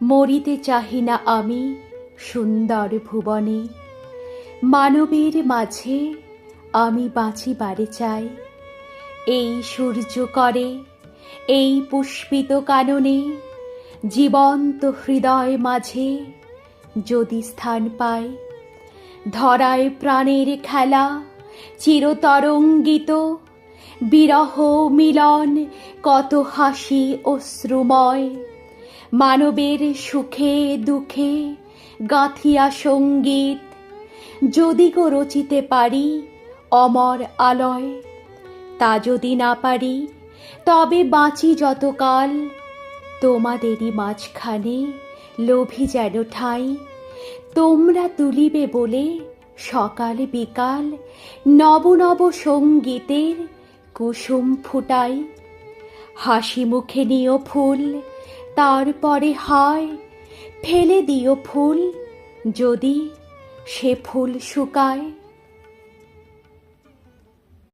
মরিতে চাহি না আমি সুন্দর ভুবনে, মানবের মাঝে আমি বাঁচিবারে চাই। এই সূর্য করে, এই পুষ্পিত কাননে, জীবন্ত হৃদয় মাঝে যদি স্থান পায়। ধরায় প্রাণের খেলা চিরতরঙ্গিত, বিরহ মিলন কত হাসি অশ্রুময়। মানবের সুখে দুঃখে গাঁথিয়া সঙ্গীত, যদি গো রচিতে পারি অমর আলয়। তা যদি না পারি তবে বাঁচি যতকাল, তোমাদেরই মাঝখানে লোভী যেন ঠাঁই। তোমরা তুলিবে বলে সকাল বিকাল নব নব সঙ্গীতের কুসুম ফুটাই। হাসি মুখে নিও ফুল, তারপরে হয় ফেলে দিও ফুল, যদি সে ফুল শুকায়।